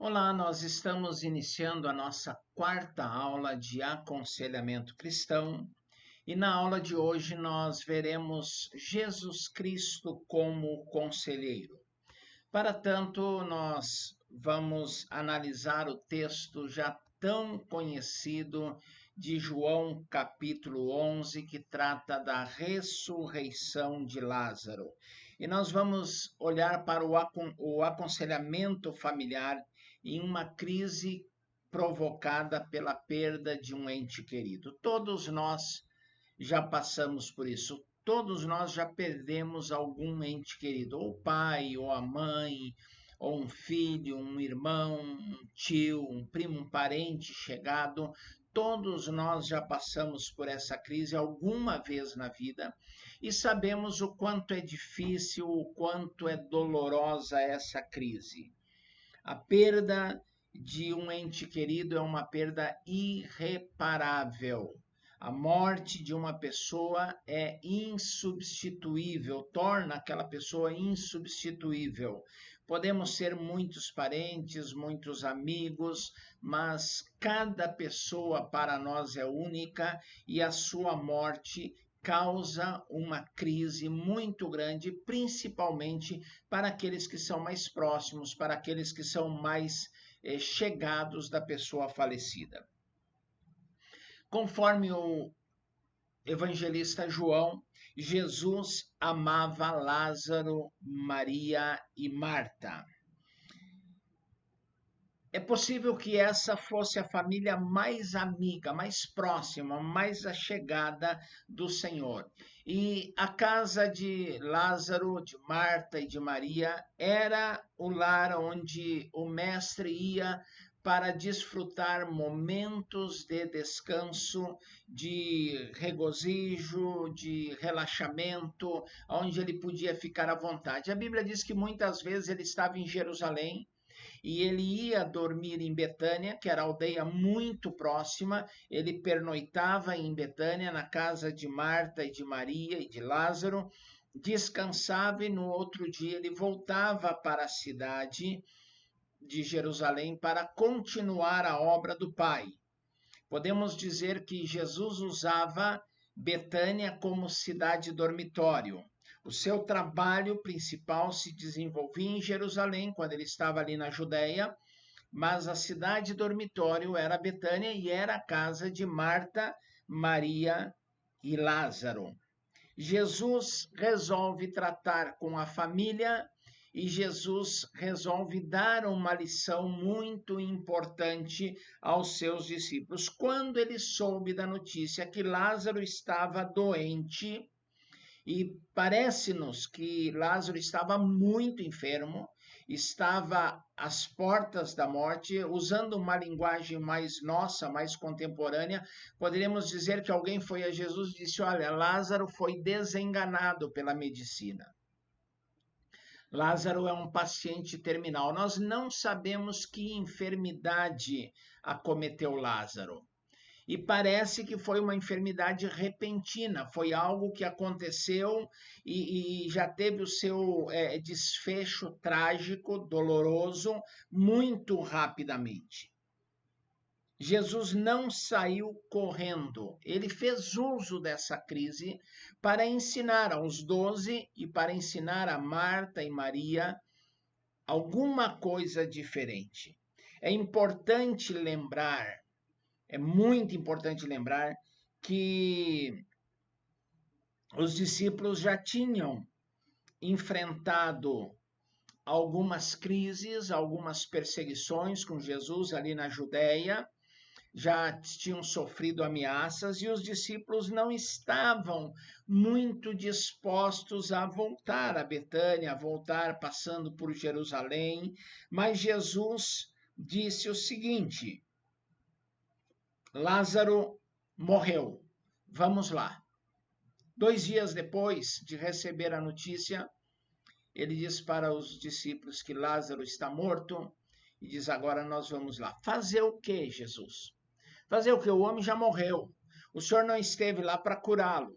Olá, nós estamos iniciando a nossa quarta aula de aconselhamento cristão e na aula de hoje nós veremos Jesus Cristo como conselheiro. Para tanto, nós vamos analisar o texto já tão conhecido de João capítulo 11, que trata da ressurreição de Lázaro. E nós vamos olhar para o aconselhamento familiar em uma crise provocada pela perda de um ente querido. Todos nós já passamos por isso. Todos nós já perdemos algum ente querido, ou o pai, ou a mãe, ou um filho, um irmão, um tio, um primo, um parente chegado. Todos nós já passamos por essa crise alguma vez na vida e sabemos o quanto é difícil, o quanto é dolorosa essa crise. A perda de um ente querido é uma perda irreparável. A morte de uma pessoa é insubstituível, torna aquela pessoa insubstituível. Podemos ser muitos parentes, muitos amigos, mas cada pessoa para nós é única e a sua morte causa uma crise muito grande, principalmente para aqueles que são mais próximos, para aqueles que são mais chegados da pessoa falecida. Conforme o evangelista João, Jesus amava Lázaro, Maria e Marta. É possível que essa fosse a família mais amiga, mais próxima, mais achegada do Senhor. E a casa de Lázaro, de Marta e de Maria era o lar onde o mestre ia para desfrutar momentos de descanso, de regozijo, de relaxamento, onde ele podia ficar à vontade. A Bíblia diz que muitas vezes ele estava em Jerusalém, e ele ia dormir em Betânia, que era aldeia muito próxima. Ele pernoitava em Betânia, na casa de Marta e de Maria e de Lázaro, descansava e no outro dia ele voltava para a cidade de Jerusalém para continuar a obra do Pai. Podemos dizer que Jesus usava Betânia como cidade dormitório. O seu trabalho principal se desenvolvia em Jerusalém, quando ele estava ali na Judéia, mas a cidade dormitório era Betânia e era a casa de Marta, Maria e Lázaro. Jesus resolve tratar com a família e Jesus resolve dar uma lição muito importante aos seus discípulos. Quando ele soube da notícia que Lázaro estava doente, e parece-nos que Lázaro estava muito enfermo, estava às portas da morte, usando uma linguagem mais nossa, mais contemporânea, poderíamos dizer que alguém foi a Jesus e disse: olha, Lázaro foi desenganado pela medicina. Lázaro é um paciente terminal. Nós não sabemos que enfermidade acometeu Lázaro. E parece que foi uma enfermidade repentina, foi algo que aconteceu e já teve o seu desfecho trágico, doloroso, muito rapidamente. Jesus não saiu correndo, ele fez uso dessa crise para ensinar aos 12 e para ensinar a Marta e Maria alguma coisa diferente. É importante lembrar, é muito importante lembrar que os discípulos já tinham enfrentado algumas crises, algumas perseguições com Jesus ali na Judéia, já tinham sofrido ameaças e os discípulos não estavam muito dispostos a voltar a Betânia, a voltar passando por Jerusalém, mas Jesus disse o seguinte: Lázaro morreu, vamos lá. 2 dias depois de receber a notícia, ele diz para os discípulos que Lázaro está morto e diz: agora nós vamos lá. Fazer o que, Jesus? Fazer o que? O homem já morreu. O senhor não esteve lá para curá-lo.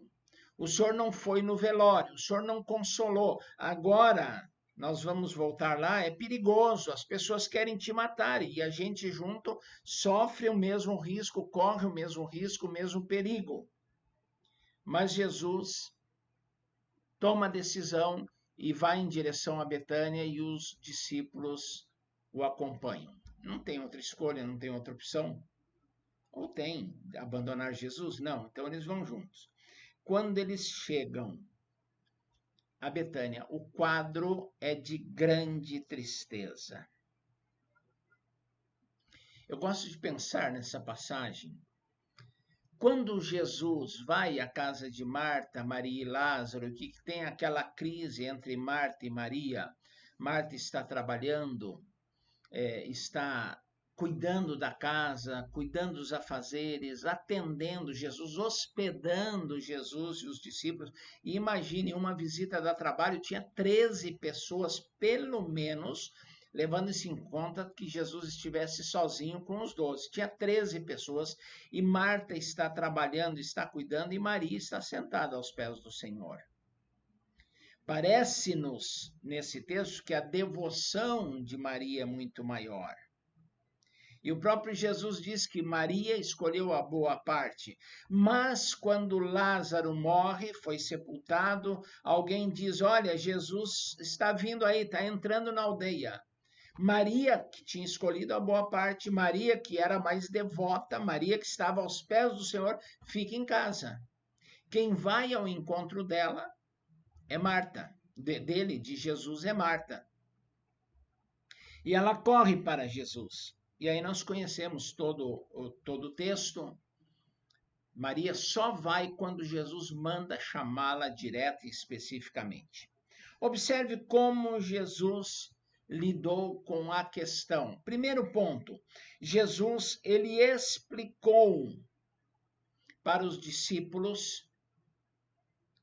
O senhor não foi no velório. O senhor não consolou. Agora nós vamos voltar lá, é perigoso, as pessoas querem te matar e a gente junto sofre o mesmo risco, corre o mesmo perigo. Mas Jesus toma a decisão e vai em direção a Betânia e os discípulos o acompanham. Não tem outra escolha, não tem outra opção. Ou tem, abandonar Jesus? Não, então eles vão juntos. Quando eles chegam a Betânia, o quadro é de grande tristeza. Eu gosto de pensar nessa passagem. Quando Jesus vai à casa de Marta, Maria e Lázaro, que tem aquela crise entre Marta e Maria, Marta está trabalhando, está cuidando da casa, cuidando dos afazeres, atendendo Jesus, hospedando Jesus e os discípulos. E imagine, uma visita da trabalho, tinha 13 pessoas, pelo menos, levando-se em conta que Jesus estivesse sozinho com os 12. Tinha 13 pessoas e Marta está trabalhando, está cuidando e Maria está sentada aos pés do Senhor. Parece-nos, nesse texto, que a devoção de Maria é muito maior. E o próprio Jesus diz que Maria escolheu a boa parte. Mas quando Lázaro morre, foi sepultado, alguém diz, olha, Jesus está vindo aí, está entrando na aldeia. Maria, que tinha escolhido a boa parte, Maria, que era mais devota, Maria, que estava aos pés do Senhor, fica em casa. Quem vai ao encontro dela é Marta, de Jesus é Marta. E ela corre para Jesus. E aí nós conhecemos todo o texto. Maria só vai quando Jesus manda chamá-la direta e especificamente. Observe como Jesus lidou com a questão. Primeiro ponto, Jesus, ele explicou para os discípulos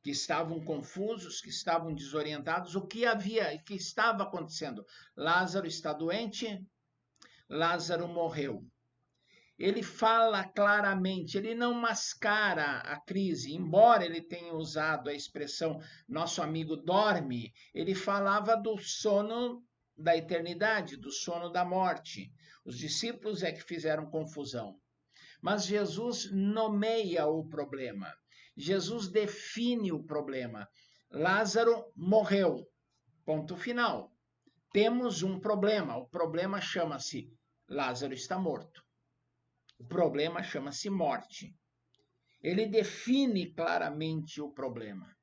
que estavam confusos, que estavam desorientados, o que estava acontecendo. Lázaro está doente, Lázaro morreu. Ele fala claramente, ele não mascara a crise, embora ele tenha usado a expressão nosso amigo dorme, ele falava do sono da eternidade, do sono da morte. Os discípulos é que fizeram confusão. Mas Jesus nomeia o problema. Jesus define o problema. Lázaro morreu. Ponto final. Temos um problema. O problema chama-se Lázaro está morto. O problema chama-se morte. Ele define claramente o problema.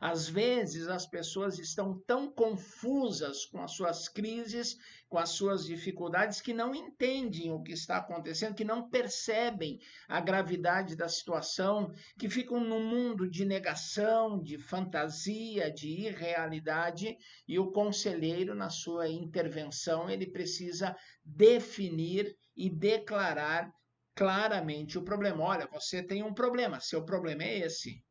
Às vezes as pessoas estão tão confusas com as suas crises, com as suas dificuldades, que não entendem o que está acontecendo, que não percebem a gravidade da situação, que ficam num mundo de negação, de fantasia, de irrealidade, e o conselheiro, na sua intervenção, ele precisa definir e declarar claramente o problema. Olha, você tem um problema, seu problema é esse.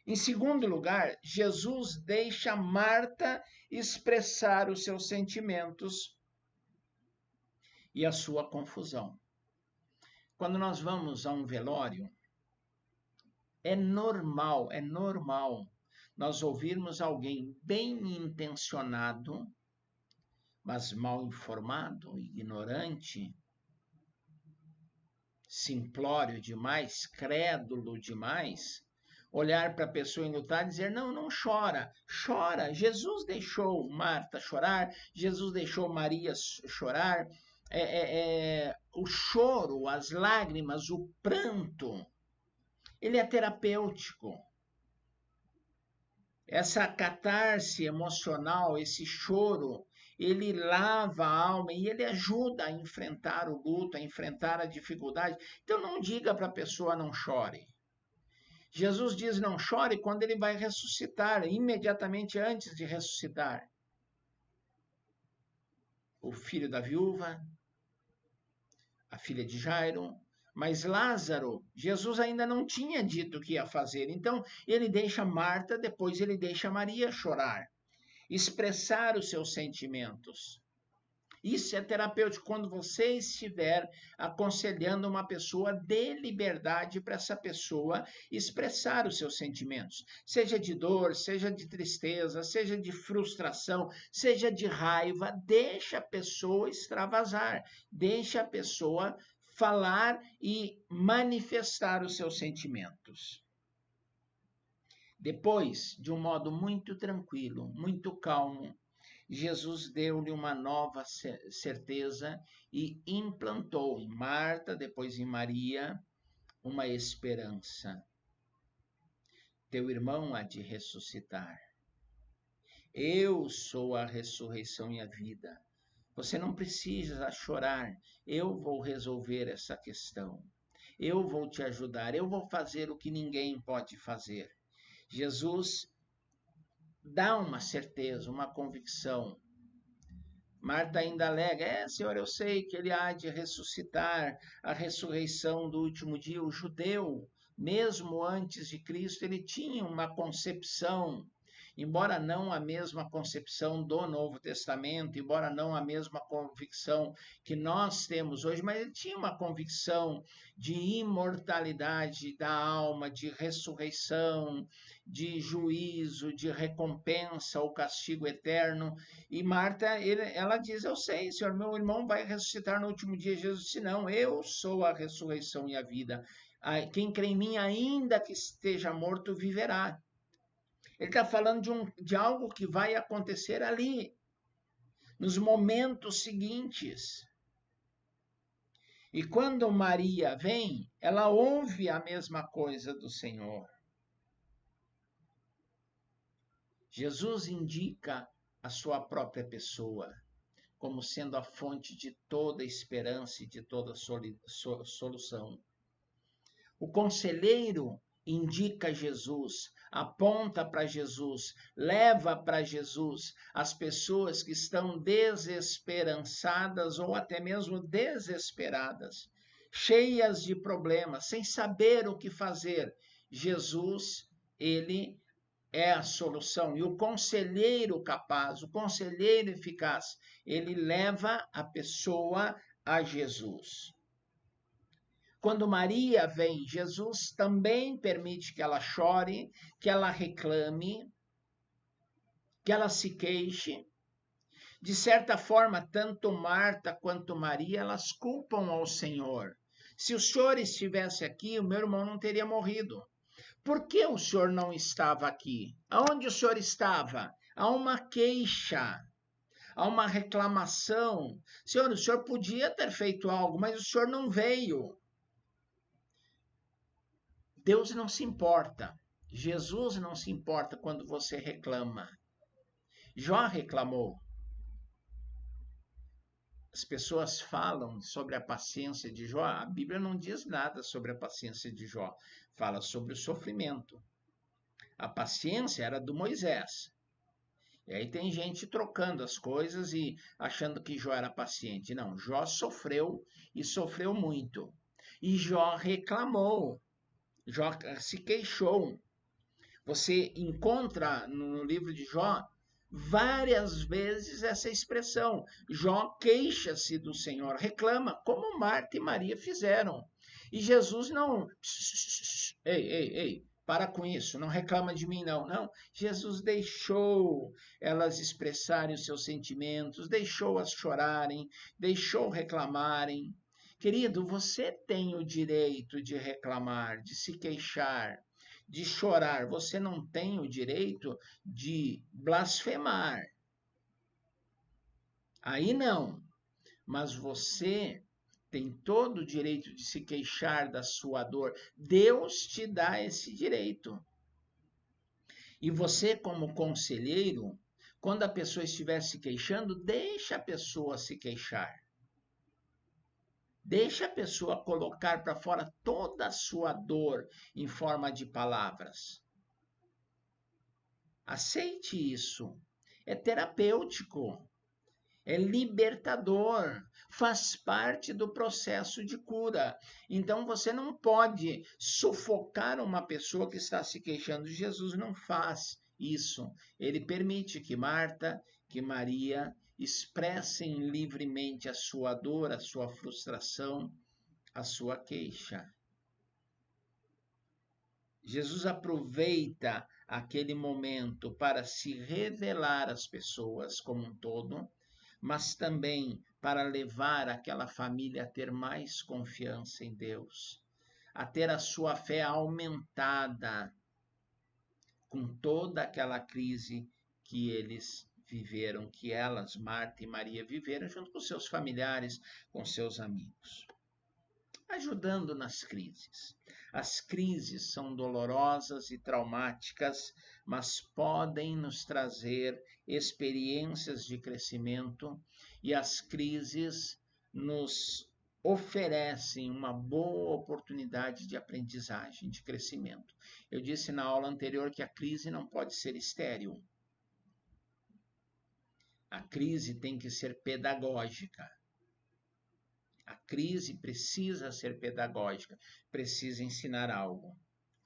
Em segundo lugar, Jesus deixa Marta expressar os seus sentimentos e a sua confusão. Quando nós vamos a um velório, é normal nós ouvirmos alguém bem intencionado, mas mal informado, ignorante, simplório demais, crédulo demais, olhar para a pessoa enlutada e dizer, não chora, chora. Jesus deixou Marta chorar, Jesus deixou Maria chorar. O choro, as lágrimas, o pranto, ele é terapêutico. Essa catarse emocional, esse choro, ele lava a alma e ele ajuda a enfrentar o luto, a enfrentar a dificuldade. Então não diga para a pessoa não chore. Jesus diz não chore quando ele vai ressuscitar, imediatamente antes de ressuscitar. O filho da viúva, a filha de Jairo, mas Lázaro, Jesus ainda não tinha dito o que ia fazer. Então ele deixa Marta, depois ele deixa Maria chorar, expressar os seus sentimentos. Isso é terapêutico. Quando você estiver aconselhando uma pessoa, dê liberdade para essa pessoa expressar os seus sentimentos, seja de dor, seja de tristeza, seja de frustração, seja de raiva, deixa a pessoa extravasar, deixa a pessoa falar e manifestar os seus sentimentos. Depois, de um modo muito tranquilo, muito calmo, Jesus deu-lhe uma nova certeza e implantou em Marta, depois em Maria, uma esperança. Teu irmão há de ressuscitar. Eu sou a ressurreição e a vida. Você não precisa chorar. Eu vou resolver essa questão. Eu vou te ajudar. Eu vou fazer o que ninguém pode fazer. Jesus dá uma certeza, uma convicção. Marta ainda alega, Senhor, eu sei que ele há de ressuscitar, a ressurreição do último dia. O judeu, mesmo antes de Cristo, ele tinha uma concepção, embora não a mesma concepção do Novo Testamento, embora não a mesma convicção que nós temos hoje, mas ele tinha uma convicção de imortalidade da alma, de ressurreição, de juízo, de recompensa ou castigo eterno. E Marta, ela diz, eu sei, Senhor, meu irmão vai ressuscitar no último dia. Jesus disse, não, eu sou a ressurreição e a vida. Quem crê em mim, ainda que esteja morto, viverá. Ele está falando de algo que vai acontecer ali, nos momentos seguintes. E quando Maria vem, ela ouve a mesma coisa do Senhor. Jesus indica a sua própria pessoa como sendo a fonte de toda esperança e de toda solução. O conselheiro indica Jesus, aponta para Jesus, leva para Jesus as pessoas que estão desesperançadas ou até mesmo desesperadas, cheias de problemas, sem saber o que fazer. Jesus, ele é a solução. E o conselheiro capaz, o conselheiro eficaz, ele leva a pessoa a Jesus. Quando Maria vem, Jesus também permite que ela chore, que ela reclame, que ela se queixe. De certa forma, tanto Marta quanto Maria, elas culpam ao Senhor. Se o Senhor estivesse aqui, o meu irmão não teria morrido. Por que o Senhor não estava aqui? Aonde o Senhor estava? Há uma queixa, há uma reclamação. Senhor, o Senhor podia ter feito algo, mas o Senhor não veio. Deus não se importa. Jesus não se importa quando você reclama. Jó reclamou. As pessoas falam sobre a paciência de Jó. A Bíblia não diz nada sobre a paciência de Jó. Fala sobre o sofrimento. A paciência era do Moisés. E aí tem gente trocando as coisas e achando que Jó era paciente. Não, Jó sofreu e sofreu muito. E Jó reclamou. Jó se queixou. Você encontra no livro de Jó várias vezes essa expressão. Jó queixa-se do Senhor, reclama, como Marta e Maria fizeram. E Jesus não... Ei, para com isso, não reclama de mim, não. Não, Jesus deixou elas expressarem os seus sentimentos, deixou-as chorarem, deixou reclamarem. Querido, você tem o direito de reclamar, de se queixar, de chorar. Você não tem o direito de blasfemar. Aí não. Mas você tem todo o direito de se queixar da sua dor. Deus te dá esse direito. E você, como conselheiro, quando a pessoa estiver se queixando, deixa a pessoa se queixar. Deixa a pessoa colocar para fora toda a sua dor em forma de palavras. Aceite isso. É terapêutico. É libertador. Faz parte do processo de cura. Então você não pode sufocar uma pessoa que está se queixando. Jesus não faz isso. Ele permite que Marta, que Maria expressem livremente a sua dor, a sua frustração, a sua queixa. Jesus aproveita aquele momento para se revelar às pessoas como um todo, mas também para levar aquela família a ter mais confiança em Deus, a ter a sua fé aumentada com toda aquela crise que eles viveram, que elas, Marta e Maria, viveram junto com seus familiares, com seus amigos. Ajudando nas crises. As crises são dolorosas e traumáticas, mas podem nos trazer experiências de crescimento, e as crises nos oferecem uma boa oportunidade de aprendizagem, de crescimento. Eu disse na aula anterior que a crise não pode ser estéril. A crise tem que ser pedagógica. A crise precisa ser pedagógica, precisa ensinar algo.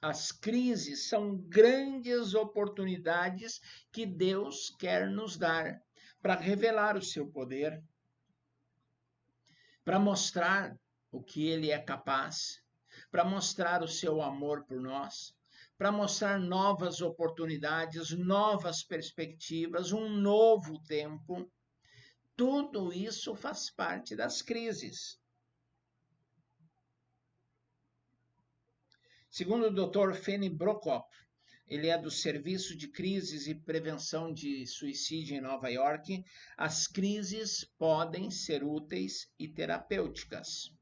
As crises são grandes oportunidades que Deus quer nos dar para revelar o seu poder, para mostrar o que Ele é capaz, para mostrar o seu amor por nós, para mostrar novas oportunidades, novas perspectivas, um novo tempo. Tudo isso faz parte das crises. Segundo o Dr. Fanny Brokop, ele é do Serviço de Crises e Prevenção de Suicídio em Nova York, as crises podem ser úteis e terapêuticas.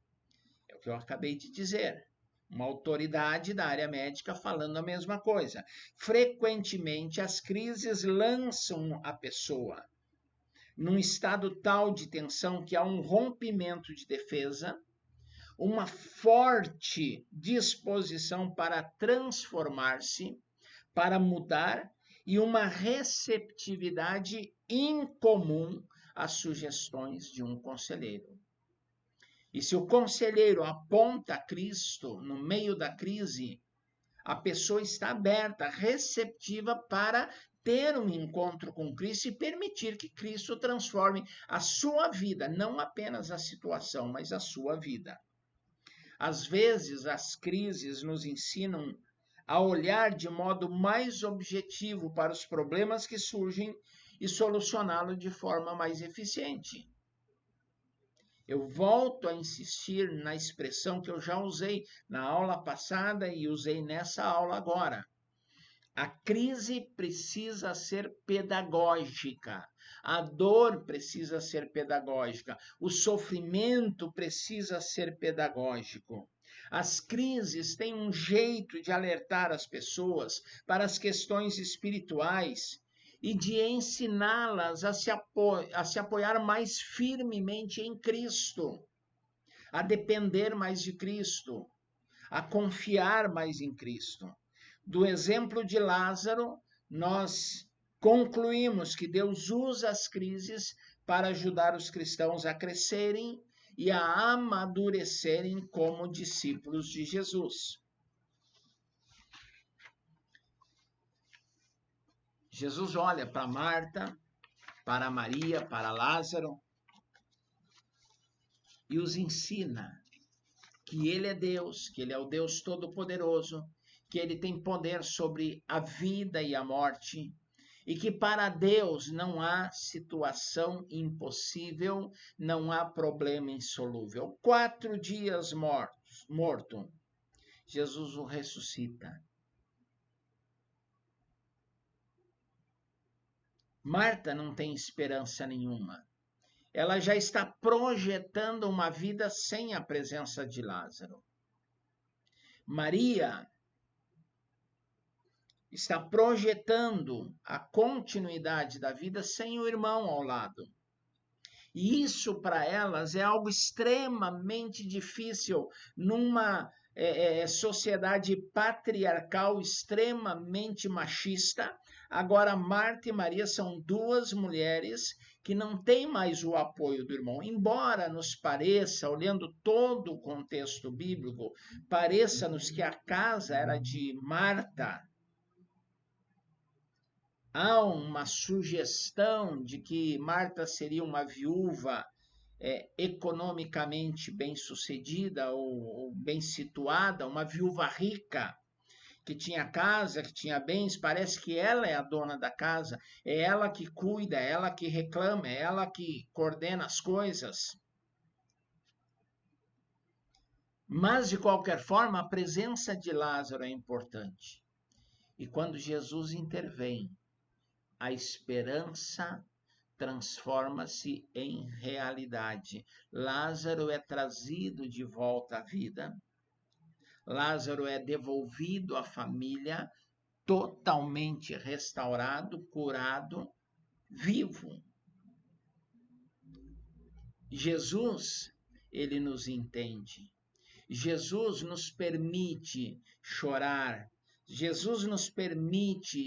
É o que eu acabei de dizer. Uma autoridade da área médica falando a mesma coisa. Frequentemente, as crises lançam a pessoa num estado tal de tensão que há um rompimento de defesa, uma forte disposição para transformar-se, para mudar, e uma receptividade incomum às sugestões de um conselheiro. E se o conselheiro aponta Cristo no meio da crise, a pessoa está aberta, receptiva para ter um encontro com Cristo e permitir que Cristo transforme a sua vida, não apenas a situação, mas a sua vida. Às vezes, as crises nos ensinam a olhar de modo mais objetivo para os problemas que surgem e solucioná-los de forma mais eficiente. Eu volto a insistir na expressão que eu já usei na aula passada e usei nessa aula agora. A crise precisa ser pedagógica, a dor precisa ser pedagógica, o sofrimento precisa ser pedagógico. As crises têm um jeito de alertar as pessoas para as questões espirituais e de ensiná-las a se apoiar mais firmemente em Cristo, a depender mais de Cristo, a confiar mais em Cristo. Do exemplo de Lázaro, nós concluímos que Deus usa as crises para ajudar os cristãos a crescerem e a amadurecerem como discípulos de Jesus. Jesus olha para Marta, para Maria, para Lázaro e os ensina que Ele é Deus, que Ele é o Deus Todo-Poderoso, que Ele tem poder sobre a vida e a morte, e que para Deus não há situação impossível, não há problema insolúvel. 4 dias morto, Jesus o ressuscita. Marta não tem esperança nenhuma. Ela já está projetando uma vida sem a presença de Lázaro. Maria está projetando a continuidade da vida sem o irmão ao lado. E isso para elas é algo extremamente difícil numa sociedade patriarcal extremamente machista. Agora, Marta e Maria são 2 mulheres que não têm mais o apoio do irmão. Embora nos pareça, olhando todo o contexto bíblico, pareça-nos que a casa era de Marta, Há uma sugestão de que Marta seria uma viúva economicamente bem-sucedida ou bem situada, uma viúva rica, que tinha casa, que tinha bens, parece que ela é a dona da casa, é ela que cuida, é ela que reclama, é ela que coordena as coisas. Mas, de qualquer forma, a presença de Lázaro é importante. E quando Jesus intervém, a esperança transforma-se em realidade. Lázaro é trazido de volta à vida. Lázaro é devolvido à família, totalmente restaurado, curado, vivo. Jesus, ele nos entende. Jesus nos permite chorar. Jesus nos permite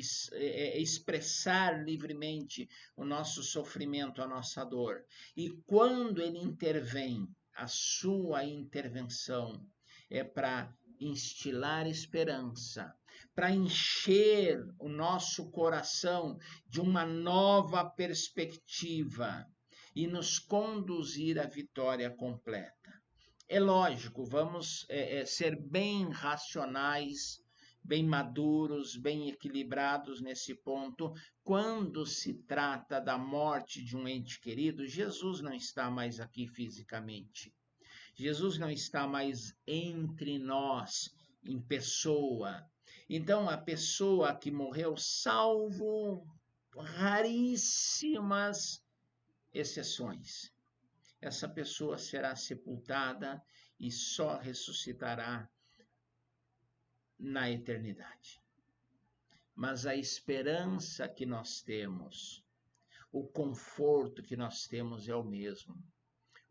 expressar livremente o nosso sofrimento, a nossa dor. E quando ele intervém, a sua intervenção é para instilar esperança, para encher o nosso coração de uma nova perspectiva e nos conduzir à vitória completa. É lógico, vamos ser bem racionais, bem maduros, bem equilibrados nesse ponto. Quando se trata da morte de um ente querido, Jesus não está mais aqui fisicamente. Jesus não está mais entre nós em pessoa. Então, a pessoa que morreu, salvo raríssimas exceções, essa pessoa será sepultada e só ressuscitará na eternidade. Mas a esperança que nós temos, o conforto que nós temos é o mesmo.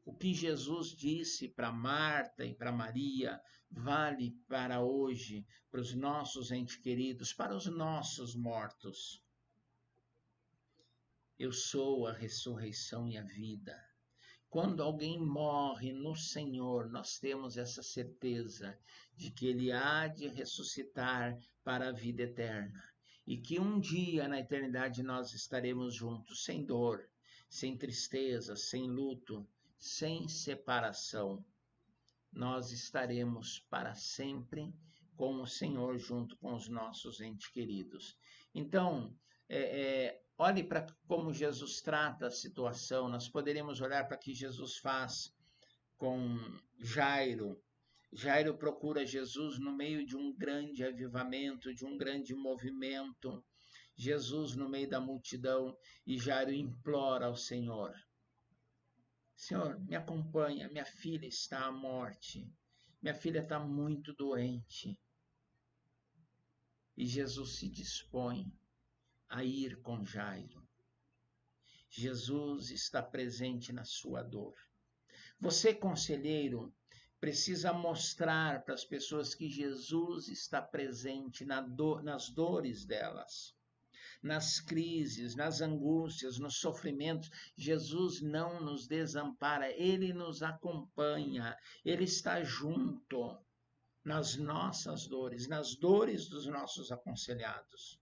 O que Jesus disse para Marta e para Maria vale para hoje, para os nossos entes queridos, para os nossos mortos. Eu sou a ressurreição e a vida. Quando alguém morre no Senhor, nós temos essa certeza de que ele há de ressuscitar para a vida eterna e que um dia na eternidade nós estaremos juntos, sem dor, sem tristeza, sem luto, sem separação. Nós estaremos para sempre com o Senhor junto com os nossos entes queridos. Então, olhe para como Jesus trata a situação. Nós poderíamos olhar para o que Jesus faz com Jairo. Jairo procura Jesus no meio de um grande avivamento, de um grande movimento. Jesus no meio da multidão e Jairo implora ao Senhor: Senhor, me acompanha, minha filha está à morte. Minha filha está muito doente. E Jesus se dispõe a ir com Jairo. Jesus está presente na sua dor. Você, conselheiro, precisa mostrar para as pessoas que Jesus está presente nas dores delas, nas crises, nas angústias, nos sofrimentos. Jesus não nos desampara, ele nos acompanha, ele está junto nas nossas dores, nas dores dos nossos aconselhados.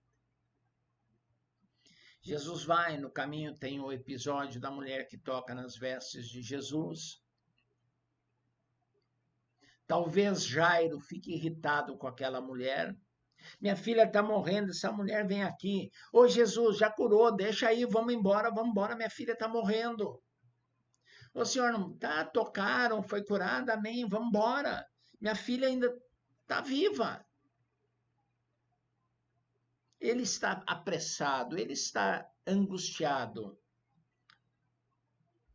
Jesus vai, no caminho tem o episódio da mulher que toca nas vestes de Jesus. Talvez Jairo fique irritado com aquela mulher. Minha filha está morrendo, essa mulher vem aqui. Ô Jesus, já curou, deixa aí, vamos embora, minha filha está morrendo. Ô Senhor, não tá, tocaram, foi curada, amém, vamos embora. Minha filha ainda está viva. Ele está apressado, ele está angustiado.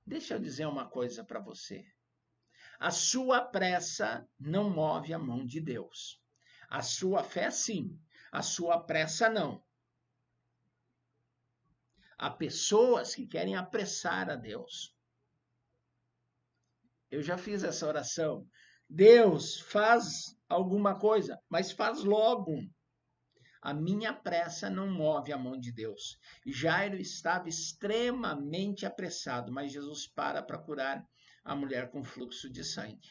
Deixa eu dizer uma coisa para você. A sua pressa não move a mão de Deus. A sua fé, sim. A sua pressa, não. Há pessoas que querem apressar a Deus. Eu já fiz essa oração. Deus, faz alguma coisa, mas faz logo. A minha pressa não move a mão de Deus. Jairo estava extremamente apressado, mas Jesus para curar a mulher com fluxo de sangue.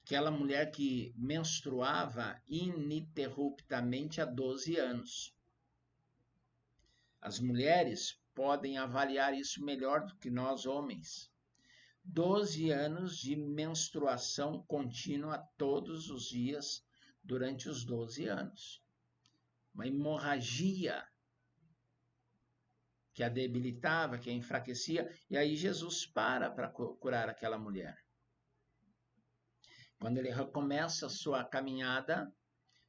Aquela mulher que menstruava ininterruptamente há 12 anos. As mulheres podem avaliar isso melhor do que nós, homens. 12 anos de menstruação contínua todos os dias durante os 12 anos. Uma hemorragia que a debilitava, que a enfraquecia, e aí Jesus para curar aquela mulher. Quando ele recomeça a sua caminhada,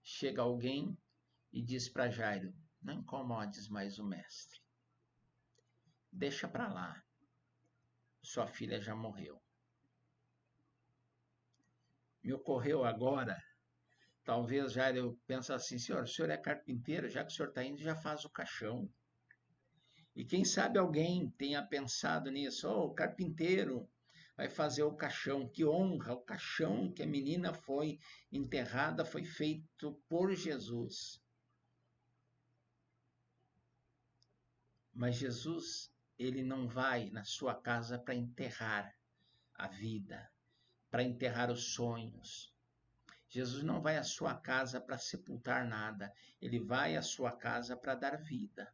chega alguém e diz para Jairo: não incomodes mais o mestre. Deixa para lá. Sua filha já morreu. Me ocorreu agora, talvez Jairo pense assim: senhor, o senhor é carpinteiro, já que o senhor está indo, já faz o caixão. E quem sabe alguém tenha pensado nisso: o carpinteiro vai fazer o caixão, que honra, o caixão que a menina foi enterrada foi feito por Jesus. Mas Jesus, ele não vai na sua casa para enterrar a vida, para enterrar os sonhos. Jesus não vai à sua casa para sepultar nada, ele vai à sua casa para dar vida,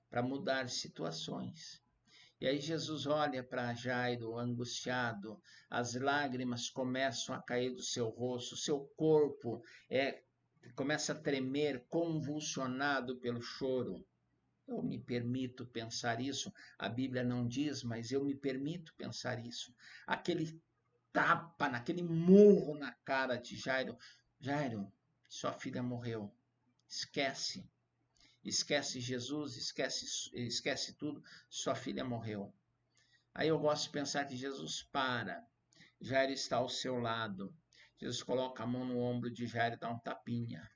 para mudar situações. E aí Jesus olha para Jairo angustiado, as lágrimas começam a cair do seu rosto, seu corpo começa a tremer, convulsionado pelo choro. Eu me permito pensar isso, a Bíblia não diz, mas eu me permito pensar isso. Aquele tapa, naquele murro na cara de Jairo: Jairo, sua filha morreu, esquece. Esquece Jesus, esquece tudo, sua filha morreu. Aí eu gosto de pensar que Jesus para, Jairo está ao seu lado, Jesus coloca a mão no ombro de Jairo e dá um tapinha.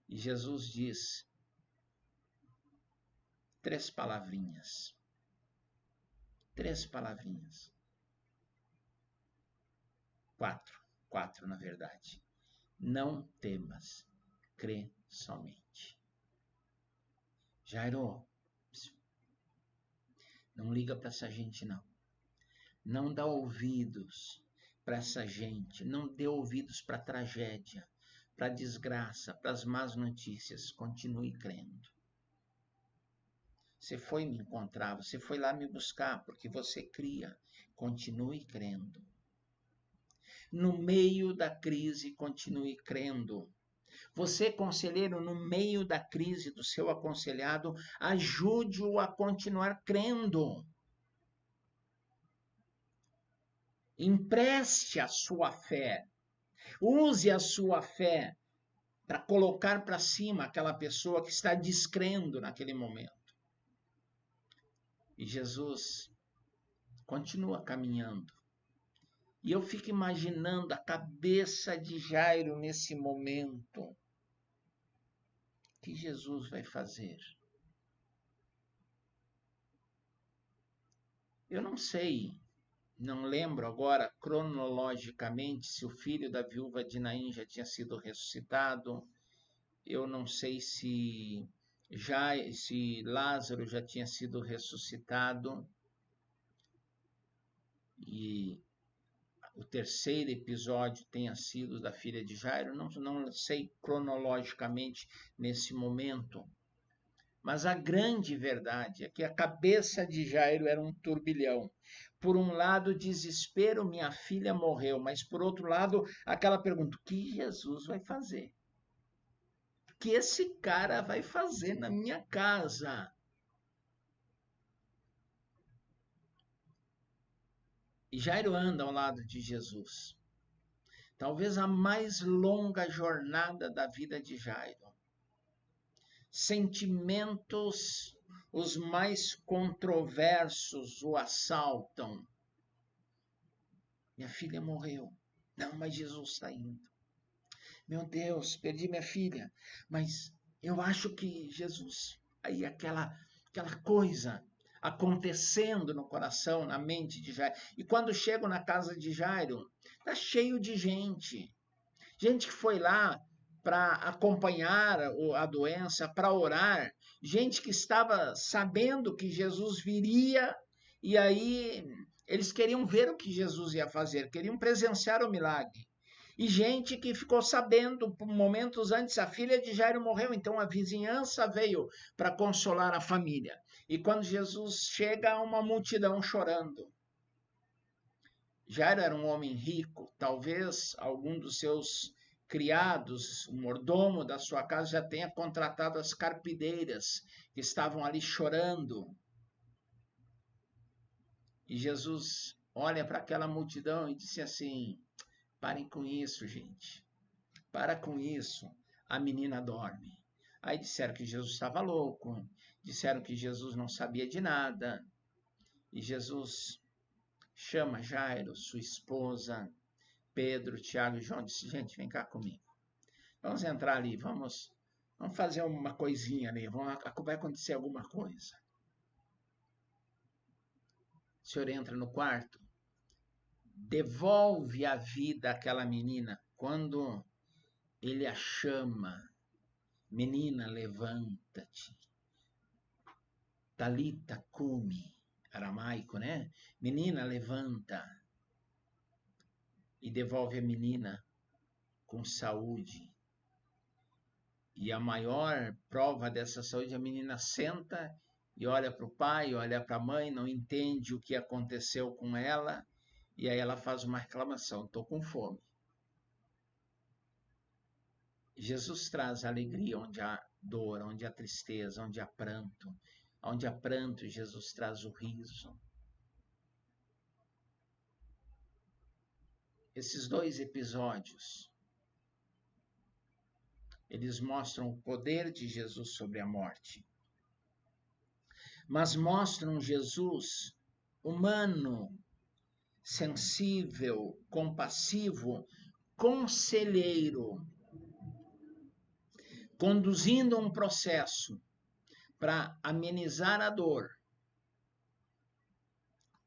E Jesus diz 3 palavrinhas. 3 palavrinhas. 4 na verdade. Não temas, crê somente. Jairo, não liga para essa gente, não. Não dá ouvidos para essa gente. Não dê ouvidos para a tragédia, para a desgraça, para as más notícias. Continue crendo. Você foi me encontrar, você foi lá me buscar, porque você cria. Continue crendo. No meio da crise, continue crendo. Você, conselheiro, no meio da crise do seu aconselhado, ajude-o a continuar crendo. Empreste a sua fé. Use a sua fé para colocar para cima aquela pessoa que está descrendo naquele momento. E Jesus continua caminhando. E eu fico imaginando a cabeça de Jairo nesse momento. O que Jesus vai fazer? Eu não sei, não lembro agora cronologicamente se o filho da viúva de Naim já tinha sido ressuscitado. Eu não sei se Lázaro já tinha sido ressuscitado. E o terceiro episódio tenha sido da filha de Jairo, não sei cronologicamente nesse momento. Mas a grande verdade é que a cabeça de Jairo era um turbilhão. Por um lado, desespero, minha filha morreu, mas por outro lado, aquela pergunta: o que Jesus vai fazer? O que esse cara vai fazer na minha casa? E Jairo anda ao lado de Jesus. Talvez a mais longa jornada da vida de Jairo. Sentimentos os mais controversos o assaltam. Minha filha morreu. Não, mas Jesus está indo. Meu Deus, perdi minha filha. Mas eu acho que Jesus... Aí aquela coisa acontecendo no coração, na mente de Jairo. E quando chego na casa de Jairo, está cheio de gente. Gente que foi lá para acompanhar a doença, para orar. Gente que estava sabendo que Jesus viria e aí eles queriam ver o que Jesus ia fazer, queriam presenciar o milagre. E gente que ficou sabendo, momentos antes, a filha de Jairo morreu, então a vizinhança veio para consolar a família. E quando Jesus chega, há uma multidão chorando. Jairo era um homem rico, talvez algum dos seus criados, o mordomo da sua casa, já tenha contratado as carpideiras que estavam ali chorando. E Jesus olha para aquela multidão e disse assim: parem com isso, gente. Para com isso. A menina dorme. Aí disseram que Jesus estava louco, disseram que Jesus não sabia de nada. E Jesus chama Jairo, sua esposa, Pedro, Tiago e João, disse: gente, vem cá comigo. Vamos entrar ali, vamos fazer uma coisinha ali, vai acontecer alguma coisa. O senhor entra no quarto, devolve a vida àquela menina. Quando ele a chama, menina, levanta-te. Talita cumi, aramaico, né? Menina, levanta. E devolve a menina com saúde. E a maior prova dessa saúde, a menina senta e olha para o pai, olha para a mãe, não entende o que aconteceu com ela. E aí ela faz uma reclamação: estou com fome. Jesus traz alegria onde há dor, onde há tristeza, onde há pranto. Onde há pranto, Jesus traz o riso. Esses dois episódios, eles mostram o poder de Jesus sobre a morte. Mas mostram Jesus humano, sensível, compassivo, conselheiro, conduzindo um processo para amenizar a dor.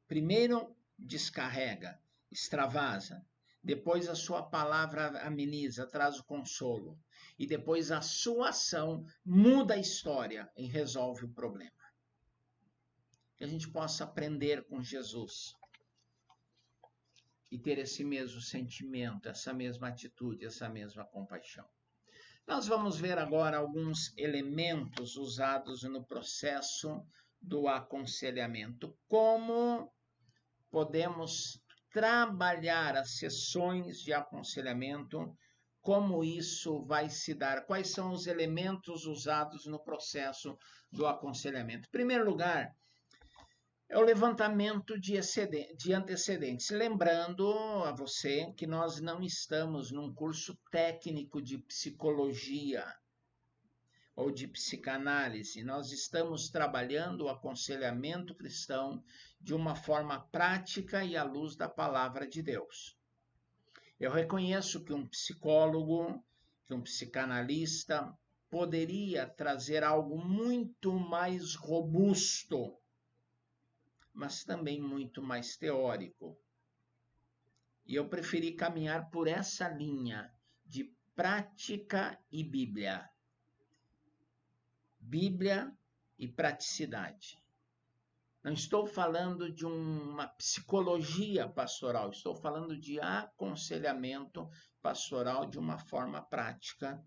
Primeiro descarrega, extravasa, depois a sua palavra ameniza, traz o consolo, e depois a sua ação muda a história e resolve o problema. Que a gente possa aprender com Jesus e ter esse mesmo sentimento, essa mesma atitude, essa mesma compaixão. Nós vamos ver agora alguns elementos usados no processo do aconselhamento. Como podemos trabalhar as sessões de aconselhamento, como isso vai se dar, quais são os elementos usados no processo do aconselhamento. Em primeiro lugar, é o levantamento de antecedentes. Lembrando a você que nós não estamos num curso técnico de psicologia ou de psicanálise. Nós estamos trabalhando o aconselhamento cristão de uma forma prática e à luz da palavra de Deus. Eu reconheço que um psicólogo, que um psicanalista poderia trazer algo muito mais robusto, mas também muito mais teórico. E eu preferi caminhar por essa linha de prática e Bíblia. Bíblia e praticidade. Não estou falando de uma psicologia pastoral, estou falando de aconselhamento pastoral de uma forma prática.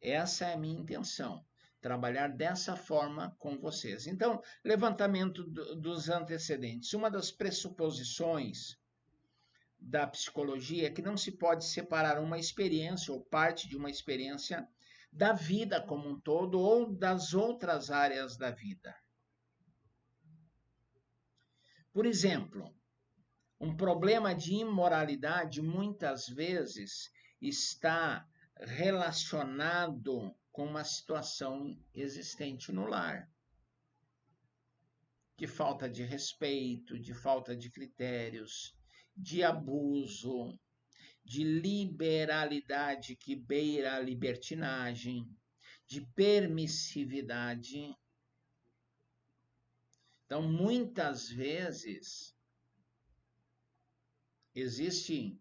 Essa é a minha intenção. Trabalhar dessa forma com vocês. Então, levantamento dos antecedentes. Uma das pressuposições da psicologia é que não se pode separar uma experiência ou parte de uma experiência da vida como um todo ou das outras áreas da vida. Por exemplo, um problema de imoralidade muitas vezes está relacionado com uma situação existente no lar, de falta de respeito, de falta de critérios, de abuso, de liberalidade que beira a libertinagem, de permissividade. Então, muitas vezes, existe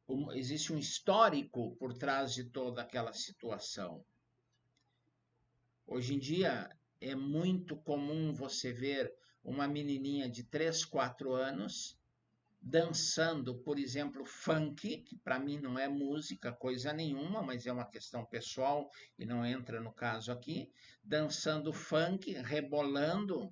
um histórico por trás de toda aquela situação. Hoje em dia, é muito comum você ver uma menininha de 3, 4 anos dançando, por exemplo, funk, que para mim não é música, coisa nenhuma, mas é uma questão pessoal e não entra no caso aqui, dançando funk, rebolando,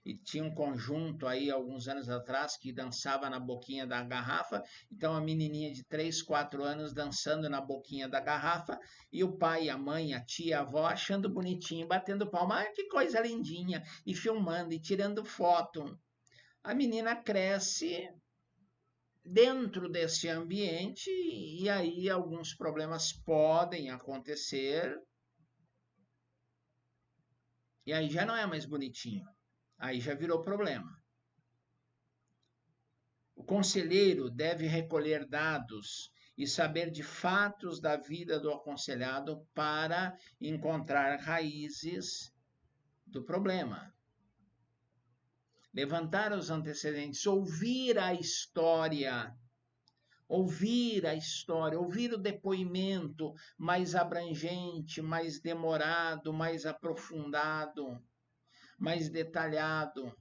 e tinha um conjunto aí alguns anos atrás que dançava na boquinha da garrafa, então a menininha de 3, 4 anos dançando na boquinha da garrafa, e o pai, a mãe, a tia, a avó achando bonitinho, batendo palma, ah, que coisa lindinha, e filmando e tirando foto. A menina cresce dentro desse ambiente e aí alguns problemas podem acontecer e aí já não é mais bonitinho, aí já virou problema. O conselheiro deve recolher dados e saber de fatos da vida do aconselhado para encontrar raízes do problema. Levantar os antecedentes, ouvir a história, ouvir o depoimento mais abrangente, mais demorado, mais aprofundado, mais detalhado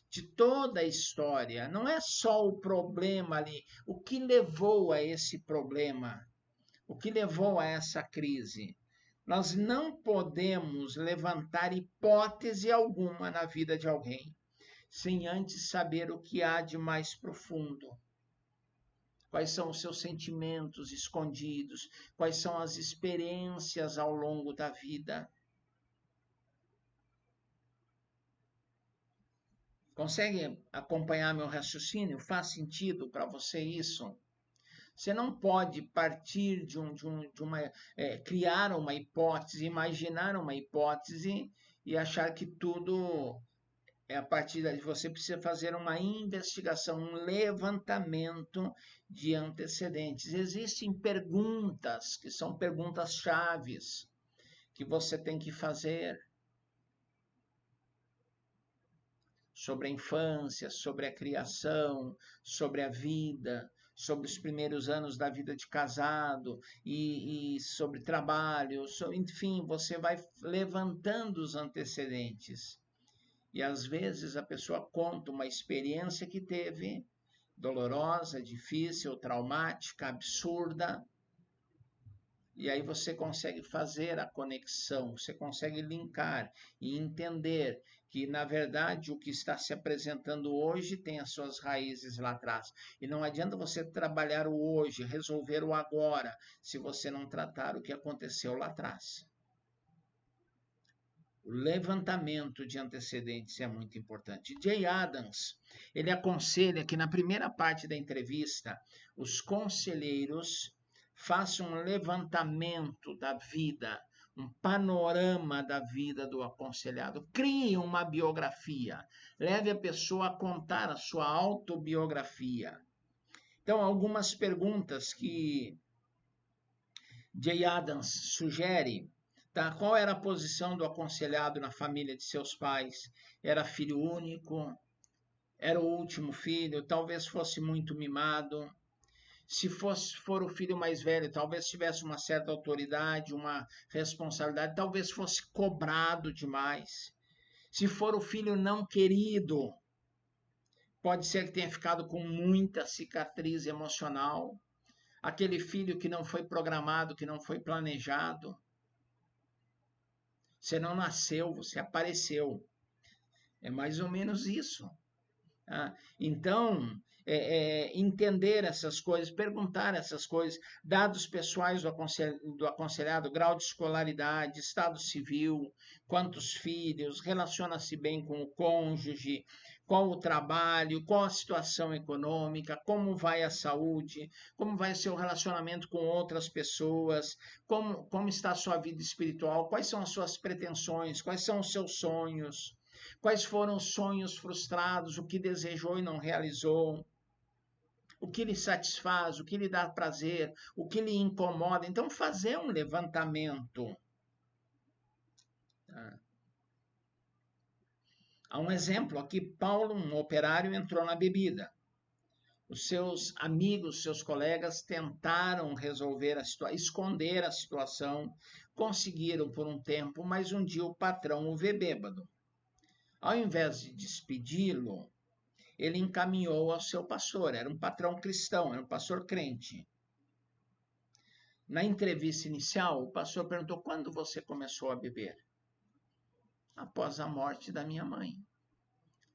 de toda a história. Não é só o problema ali, o que levou a esse problema, o que levou a essa crise. Nós não podemos levantar hipótese alguma na vida de alguém sem antes saber o que há de mais profundo. Quais são os seus sentimentos escondidos, quais são as experiências ao longo da vida. Consegue acompanhar meu raciocínio? Faz sentido para você isso? Você não pode partir de uma criar uma hipótese, imaginar uma hipótese e achar que tudo a partir daí você precisa fazer uma investigação, um levantamento de antecedentes. Existem perguntas que são perguntas chaves que você tem que fazer sobre a infância, sobre a criação, sobre a vida, sobre os primeiros anos da vida de casado e sobre trabalho, enfim, você vai levantando os antecedentes. E às vezes a pessoa conta uma experiência que teve, dolorosa, difícil, traumática, absurda, e aí você consegue fazer a conexão, você consegue linkar e entender que, na verdade, o que está se apresentando hoje tem as suas raízes lá atrás. E não adianta você trabalhar o hoje, resolver o agora, se você não tratar o que aconteceu lá atrás. O levantamento de antecedentes é muito importante. Jay Adams, ele aconselha que na primeira parte da entrevista, os conselheiros façam um levantamento da vida, um panorama da vida do aconselhado. Crie uma biografia, leve a pessoa a contar a sua autobiografia. Então, algumas perguntas que Jay Adams sugere. Tá? Qual era a posição do aconselhado na família de seus pais? Era filho único? Era o último filho? Talvez fosse muito mimado. Se for o filho mais velho, talvez tivesse uma certa autoridade, uma responsabilidade, talvez fosse cobrado demais. Se for o filho não querido, pode ser que tenha ficado com muita cicatriz emocional. Aquele filho que não foi programado, que não foi planejado. Você não nasceu, você apareceu. É mais ou menos isso. Tá? Então, entender essas coisas, perguntar essas coisas, dados pessoais do aconselhado, grau de escolaridade, estado civil, quantos filhos, relaciona-se bem com o cônjuge, qual o trabalho, qual a situação econômica, como vai a saúde, como vai o seu relacionamento com outras pessoas, como está a sua vida espiritual, quais são as suas pretensões, quais são os seus sonhos. Quais foram os sonhos frustrados, o que desejou e não realizou, o que lhe satisfaz, o que lhe dá prazer, o que lhe incomoda. Então, fazer um levantamento. Há um exemplo aqui: Paulo, um operário, entrou na bebida. Os seus amigos, seus colegas tentaram resolver a situação, esconder a situação, conseguiram por um tempo, mas um dia o patrão o vê bêbado. Ao invés de despedi-lo, ele encaminhou ao seu pastor. Era um patrão cristão, era um pastor crente. Na entrevista inicial, o pastor perguntou: quando você começou a beber? Após a morte da minha mãe.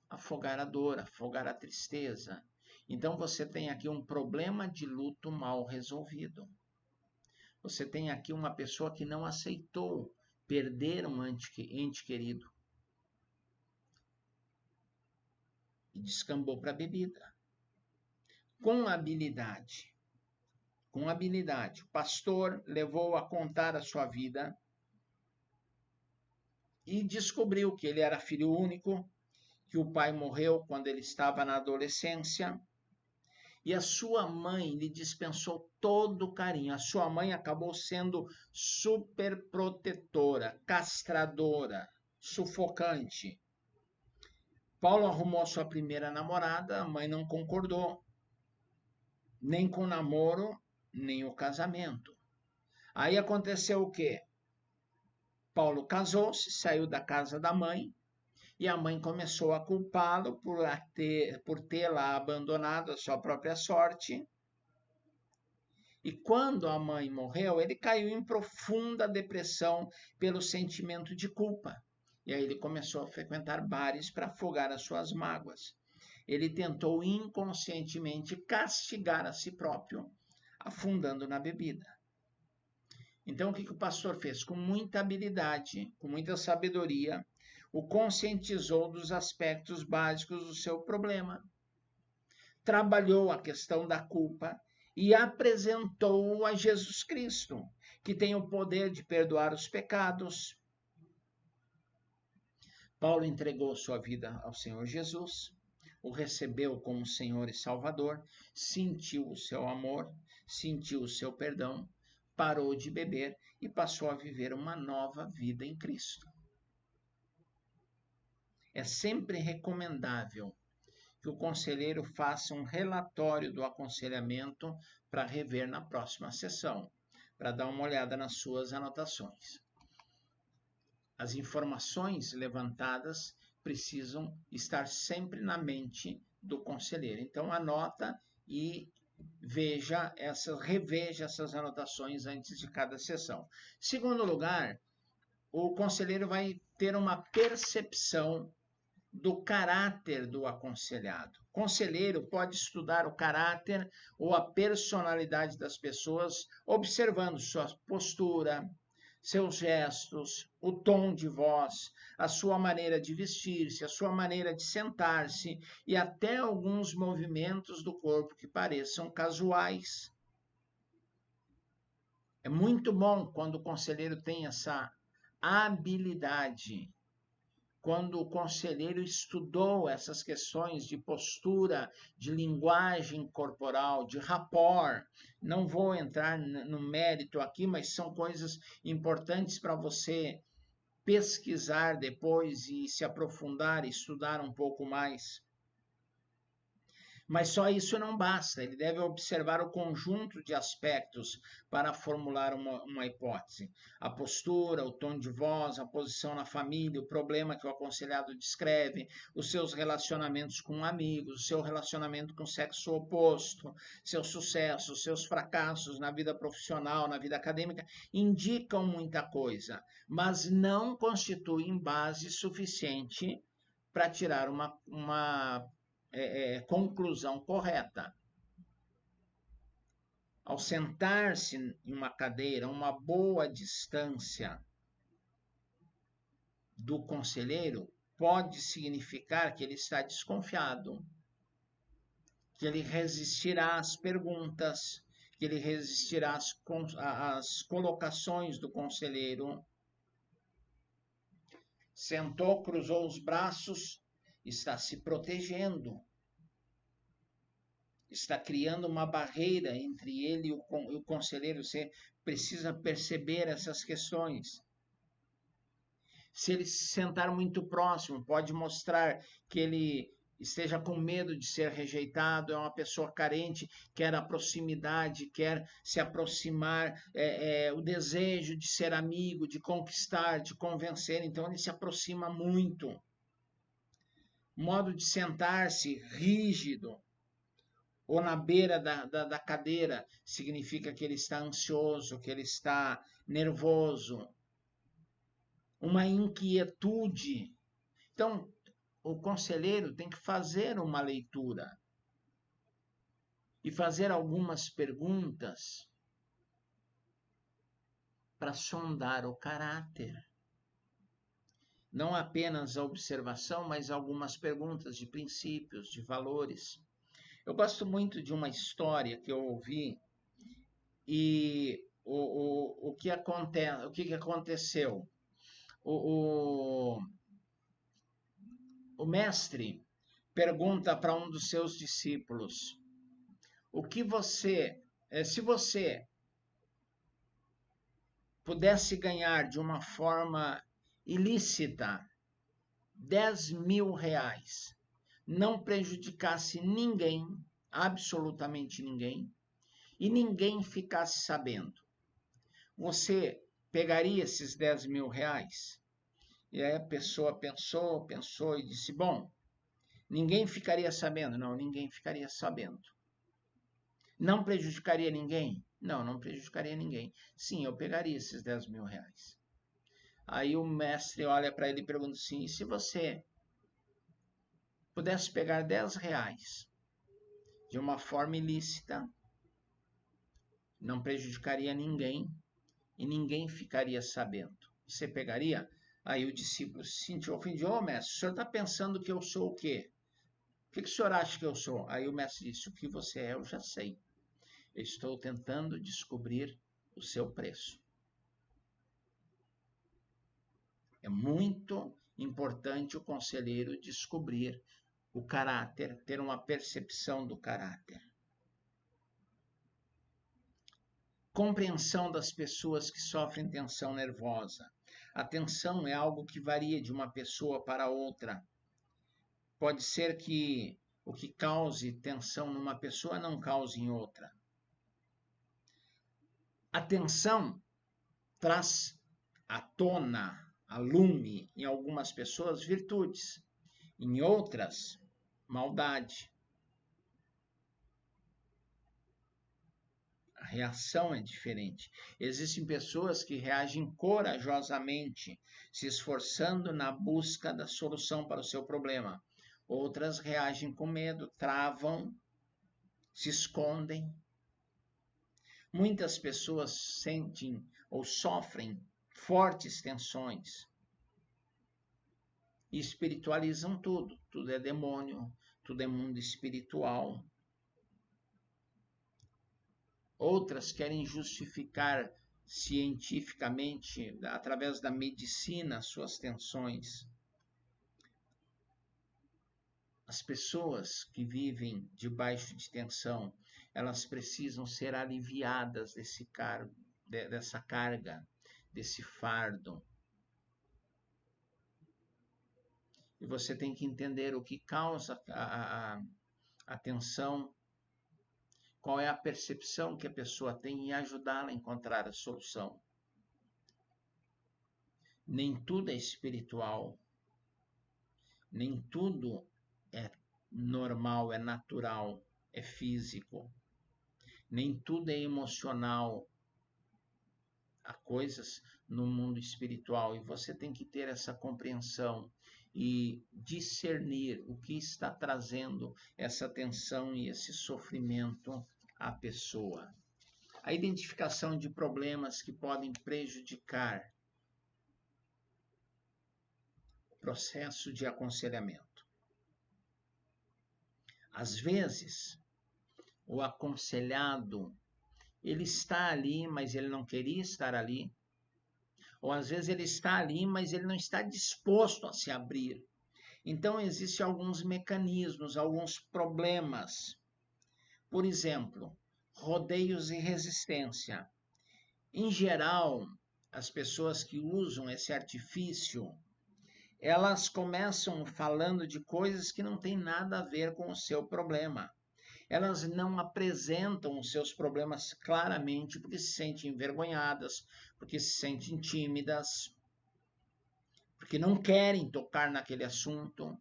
Afogar a dor, afogar a tristeza. Então você tem aqui um problema de luto mal resolvido. Você tem aqui uma pessoa que não aceitou perder um ente querido. E descambou para a bebida. Com habilidade, o pastor levou a contar a sua vida e descobriu que ele era filho único, que o pai morreu quando ele estava na adolescência, e a sua mãe lhe dispensou todo o carinho. A sua mãe acabou sendo super protetora, castradora, sufocante. Paulo arrumou sua primeira namorada, a mãe não concordou, nem com o namoro, nem o casamento. Aí aconteceu o quê? Paulo casou-se, saiu da casa da mãe, e a mãe começou a culpá-lo por tê-la abandonado à sua própria sorte. E quando a mãe morreu, ele caiu em profunda depressão pelo sentimento de culpa. E aí ele começou a frequentar bares para afogar as suas mágoas. Ele tentou inconscientemente castigar a si próprio, afundando na bebida. Então, o que o pastor fez? Com muita habilidade, com muita sabedoria, o conscientizou dos aspectos básicos do seu problema. Trabalhou a questão da culpa e apresentou-o a Jesus Cristo, que tem o poder de perdoar os pecados. Paulo entregou sua vida ao Senhor Jesus, o recebeu como Senhor e Salvador, sentiu o seu amor, sentiu o seu perdão, parou de beber e passou a viver uma nova vida em Cristo. É sempre recomendável que o conselheiro faça um relatório do aconselhamento para rever na próxima sessão, para dar uma olhada nas suas anotações. As informações levantadas precisam estar sempre na mente do conselheiro. Então, anota e reveja essas anotações antes de cada sessão. Segundo lugar, o conselheiro vai ter uma percepção do caráter do aconselhado. O conselheiro pode estudar o caráter ou a personalidade das pessoas, observando sua postura, seus gestos, o tom de voz, a sua maneira de vestir-se, a sua maneira de sentar-se e até alguns movimentos do corpo que pareçam casuais. É muito bom quando o conselheiro tem essa habilidade, quando o conselheiro estudou essas questões de postura, de linguagem corporal, de rapport. Não vou entrar no mérito aqui, mas são coisas importantes para você pesquisar depois e se aprofundar, estudar um pouco mais. Mas só isso não basta, ele deve observar o conjunto de aspectos para formular uma hipótese. A postura, o tom de voz, a posição na família, o problema que o aconselhado descreve, os seus relacionamentos com amigos, o seu relacionamento com o sexo oposto, seus sucessos, seus fracassos na vida profissional, na vida acadêmica, indicam muita coisa, mas não constituem base suficiente para tirar uma conclusão correta. Ao sentar-se em uma cadeira, uma boa distância do conselheiro pode significar que ele está desconfiado, que ele resistirá às perguntas, que ele resistirá às colocações do conselheiro. Sentou, cruzou os braços, está se protegendo, está criando uma barreira entre ele e o conselheiro. Você precisa perceber essas questões. Se ele se sentar muito próximo, pode mostrar que ele esteja com medo de ser rejeitado, é uma pessoa carente, quer a proximidade, quer se aproximar, o desejo de ser amigo, de conquistar, de convencer, então ele se aproxima muito. modo de sentar-se rígido, ou na beira da cadeira, significa que ele está ansioso, que ele está nervoso, uma inquietude. Então, o conselheiro tem que fazer uma leitura e fazer algumas perguntas para sondar o caráter. Não apenas a observação, mas algumas perguntas de princípios, de valores. Eu gosto muito de uma história que eu ouvi e o que aconteceu? O, o mestre pergunta para um dos seus discípulos: se você pudesse ganhar de uma forma ilícita 10 mil reais, não prejudicasse ninguém, absolutamente ninguém, e ninguém ficasse sabendo, você pegaria esses 10 mil reais? E aí a pessoa pensou e disse, bom, ninguém ficaria sabendo? Não, ninguém ficaria sabendo. Não prejudicaria ninguém? Não, não prejudicaria ninguém. Sim, eu pegaria esses 10 mil reais. Aí o mestre olha para ele e pergunta assim, e se você pudesse pegar 10 reais de uma forma ilícita, não prejudicaria ninguém e ninguém ficaria sabendo, você pegaria? Aí o discípulo se sentiu ofendido, mestre, o senhor está pensando que eu sou o quê? O que o senhor acha que eu sou? Aí o mestre disse, o que você é eu já sei. Eu estou tentando descobrir o seu preço. É muito importante o conselheiro descobrir o caráter, ter uma percepção do caráter. Compreensão das pessoas que sofrem tensão nervosa. A tensão é algo que varia de uma pessoa para outra. Pode ser que o que cause tensão numa pessoa não cause em outra. A tensão traz à tona, a lume, em algumas pessoas, virtudes, em outras, maldade. A reação é diferente. Existem pessoas que reagem corajosamente, se esforçando na busca da solução para o seu problema. Outras reagem com medo, travam, se escondem. Muitas pessoas sentem ou sofrem fortes tensões e espiritualizam tudo. Tudo é demônio, tudo é mundo espiritual. Outras querem justificar cientificamente, através da medicina, suas tensões. As pessoas que vivem debaixo de tensão, elas precisam ser aliviadas dessa carga, desse fardo. E você tem que entender o que causa a tensão, qual é a percepção que a pessoa tem e ajudá-la a encontrar a solução. Nem tudo é espiritual, nem tudo é normal, é natural, é físico. Nem tudo é emocional. Há coisas no mundo espiritual e você tem que ter essa compreensão e discernir o que está trazendo essa tensão e esse sofrimento à pessoa. A identificação de problemas que podem prejudicar o processo de aconselhamento. Às vezes, o aconselhado, ele está ali, mas ele não queria estar ali. Ou às vezes ele está ali, mas ele não está disposto a se abrir. Então, existem alguns mecanismos, alguns problemas. Por exemplo, rodeios e resistência. Em geral, as pessoas que usam esse artifício, elas começam falando de coisas que não têm nada a ver com o seu problema. Elas não apresentam os seus problemas claramente porque se sentem envergonhadas, porque se sentem tímidas, porque não querem tocar naquele assunto.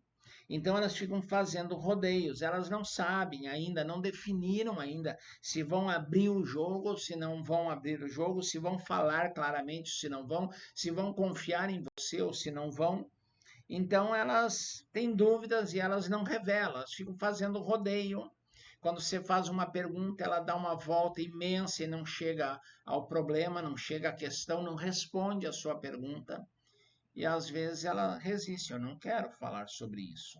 Então elas ficam fazendo rodeios, elas não sabem ainda, não definiram ainda se vão abrir o jogo ou se não vão abrir o jogo, se vão falar claramente, se não vão, se vão confiar em você ou se não vão. Então elas têm dúvidas e elas não revelam, elas ficam fazendo rodeio. Quando você faz uma pergunta, ela dá uma volta imensa e não chega ao problema, não chega à questão, não responde a sua pergunta. E às vezes ela resiste, eu não quero falar sobre isso.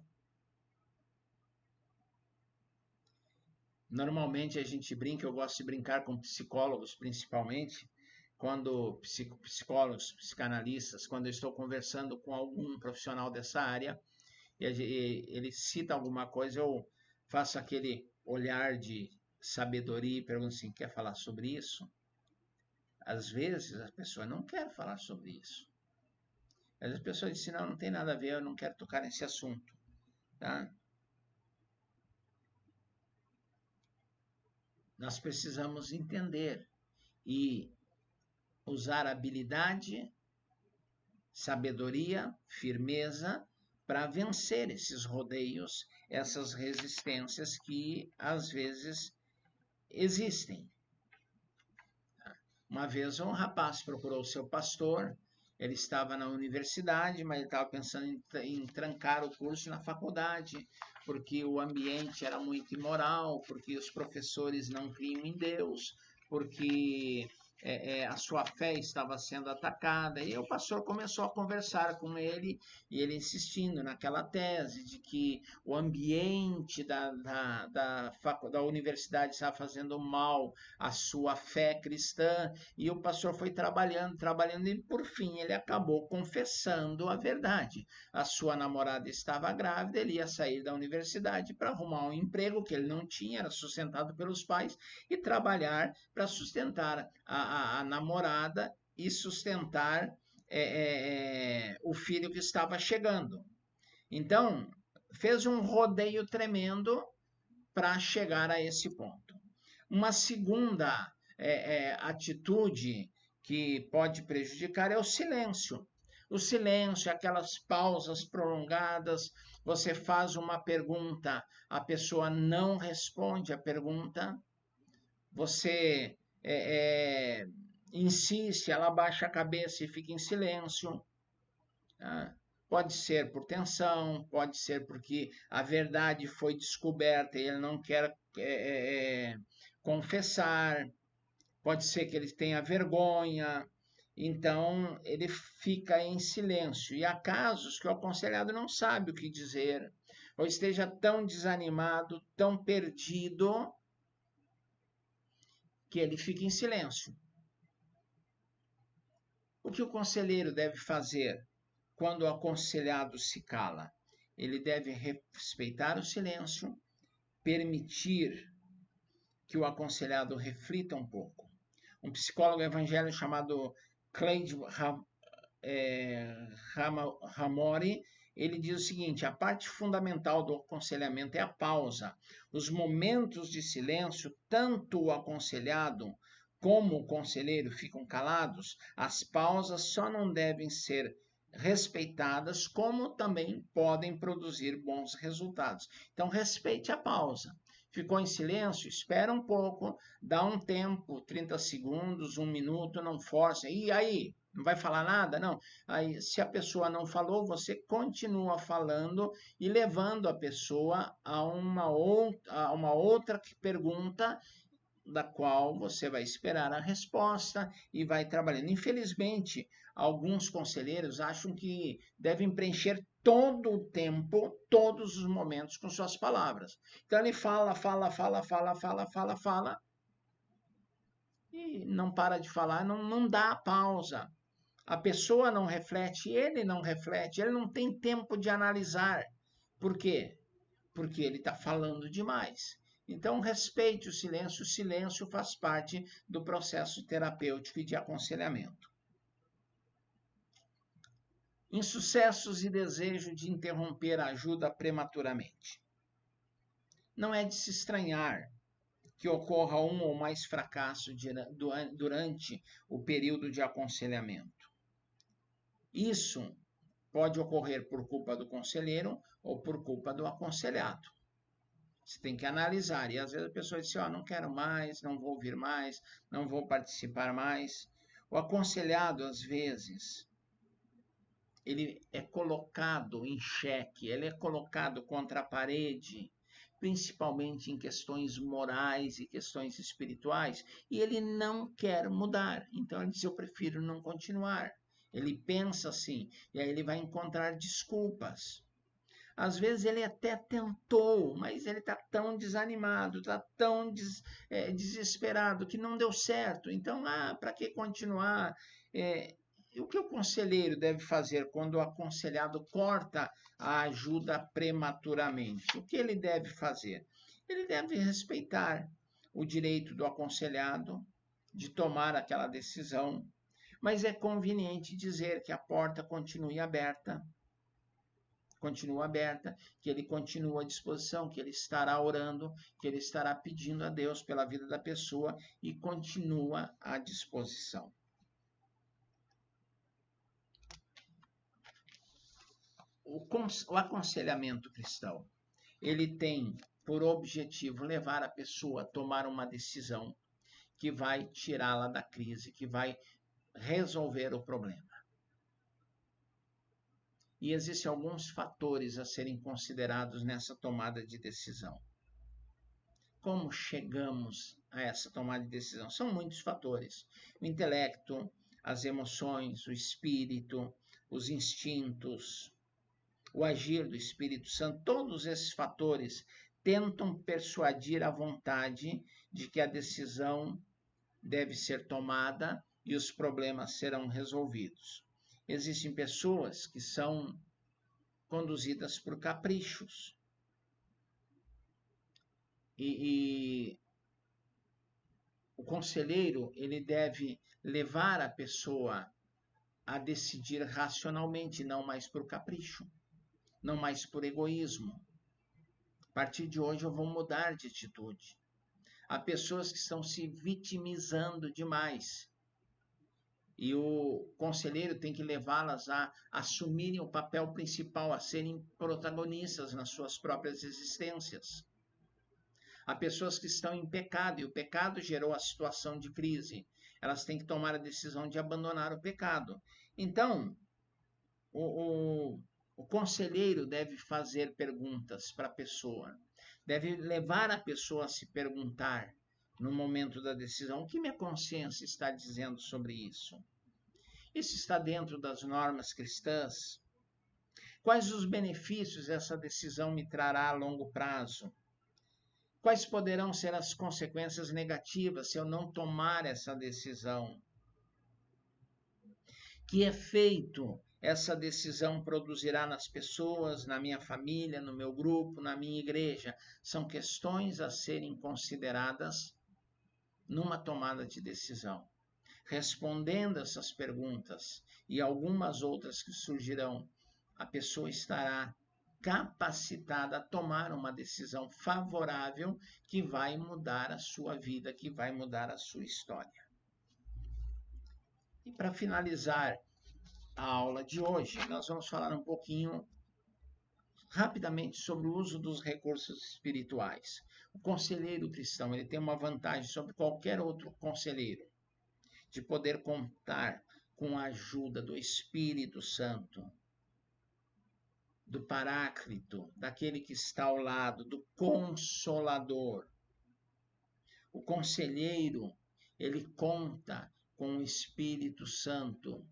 Normalmente a gente brinca, eu gosto de brincar com psicólogos principalmente, quando psicólogos, psicanalistas, quando eu estou conversando com algum profissional dessa área, e ele cita alguma coisa, eu faço aquele olhar de sabedoria e pergunto assim, quer falar sobre isso? Às vezes a pessoa não quer falar sobre isso. Às vezes a pessoa diz, não, não tem nada a ver, eu não quero tocar nesse assunto. Tá? Nós precisamos entender e usar habilidade, sabedoria, firmeza para vencer esses rodeios, essas resistências que às vezes existem. Uma vez um rapaz procurou o seu pastor, ele estava na universidade, mas ele estava pensando em trancar o curso na faculdade, porque o ambiente era muito imoral, porque os professores não criam em Deus, porque a sua fé estava sendo atacada. E o pastor começou a conversar com ele, e ele insistindo naquela tese de que o ambiente da universidade estava fazendo mal à sua fé cristã, e o pastor foi trabalhando, e por fim ele acabou confessando a verdade. A sua namorada estava grávida, ele ia sair da universidade para arrumar um emprego que ele não tinha, era sustentado pelos pais, e trabalhar para sustentar a namorada e sustentar o filho que estava chegando. Então, fez um rodeio tremendo para chegar a esse ponto. Uma segunda atitude que pode prejudicar é o silêncio. O silêncio, aquelas pausas prolongadas, você faz uma pergunta, a pessoa não responde a pergunta, você insiste, ela baixa a cabeça e fica em silêncio. Tá? Pode ser por tensão, pode ser porque a verdade foi descoberta e ele não quer confessar, pode ser que ele tenha vergonha, então ele fica em silêncio. E há casos que o aconselhado não sabe o que dizer, ou esteja tão desanimado, tão perdido, que ele fica em silêncio. O que o conselheiro deve fazer quando o aconselhado se cala? Ele deve respeitar o silêncio, permitir que o aconselhado reflita um pouco. Um psicólogo evangélico chamado Cleide Ramori, ele diz o seguinte: a parte fundamental do aconselhamento é a pausa. Os momentos de silêncio, tanto o aconselhado como o conselheiro ficam calados, as pausas só não devem ser respeitadas, como também podem produzir bons resultados. Então, respeite a pausa. Ficou em silêncio? Espera um pouco, dá um tempo, 30 segundos, 1 minuto, não force. E aí? Não vai falar nada? Não. Aí, se a pessoa não falou, você continua falando e levando a pessoa a uma outra pergunta, da qual você vai esperar a resposta e vai trabalhando. Infelizmente, alguns conselheiros acham que devem preencher todo o tempo, todos os momentos com suas palavras. Então ele fala e não para de falar, não dá pausa. A pessoa não reflete, ele não tem tempo de analisar. Por quê? Porque ele está falando demais. Então, respeite o silêncio faz parte do processo terapêutico e de aconselhamento. Insucessos e desejo de interromper a ajuda prematuramente. Não é de se estranhar que ocorra um ou mais fracassos durante o período de aconselhamento. Isso pode ocorrer por culpa do conselheiro ou por culpa do aconselhado. Você tem que analisar. E às vezes a pessoa diz, não quero mais, não vou ouvir mais, não vou participar mais. O aconselhado, às vezes, ele é colocado em xeque, ele é colocado contra a parede, principalmente em questões morais e questões espirituais, e ele não quer mudar. Então ele diz, eu prefiro não continuar. Ele pensa assim, e aí ele vai encontrar desculpas. Às vezes ele até tentou, mas ele está tão desanimado, está tão desesperado que não deu certo. Então, para que continuar? O que o conselheiro deve fazer quando o aconselhado corta a ajuda prematuramente? O que ele deve fazer? Ele deve respeitar o direito do aconselhado de tomar aquela decisão, mas é conveniente dizer que a porta continua aberta, que ele continua à disposição, que ele estará orando, que ele estará pedindo a Deus pela vida da pessoa e continua à disposição. O aconselhamento cristão, ele tem por objetivo levar a pessoa a tomar uma decisão que vai tirá-la da crise, que vai resolver o problema. E existem alguns fatores a serem considerados nessa tomada de decisão. Como chegamos a essa tomada de decisão? São muitos fatores. O intelecto, as emoções, o espírito, os instintos, o agir do Espírito Santo, todos esses fatores tentam persuadir a vontade de que a decisão deve ser tomada e os problemas serão resolvidos. Existem pessoas que são conduzidas por caprichos. E o conselheiro, ele deve levar a pessoa a decidir racionalmente, não mais por capricho, não mais por egoísmo. A partir de hoje eu vou mudar de atitude. Há pessoas que estão se vitimizando demais. E o conselheiro tem que levá-las a assumirem o papel principal, a serem protagonistas nas suas próprias existências. Há pessoas que estão em pecado e o pecado gerou a situação de crise. Elas têm que tomar a decisão de abandonar o pecado. Então, o conselheiro deve fazer perguntas para a pessoa, deve levar a pessoa a se perguntar no momento da decisão, o que minha consciência está dizendo sobre isso? Isso está dentro das normas cristãs? Quais os benefícios essa decisão me trará a longo prazo? Quais poderão ser as consequências negativas se eu não tomar essa decisão? Que efeito essa decisão produzirá nas pessoas, na minha família, no meu grupo, na minha igreja? São questões a serem consideradas numa tomada de decisão. Respondendo essas perguntas e algumas outras que surgirão, a pessoa estará capacitada a tomar uma decisão favorável que vai mudar a sua vida, que vai mudar a sua história. E para finalizar a aula de hoje, nós vamos falar um pouquinho rapidamente sobre o uso dos recursos espirituais. O conselheiro cristão, ele tem uma vantagem sobre qualquer outro conselheiro, de poder contar com a ajuda do Espírito Santo, do Paráclito, daquele que está ao lado, do Consolador. O conselheiro, ele conta com o Espírito Santo,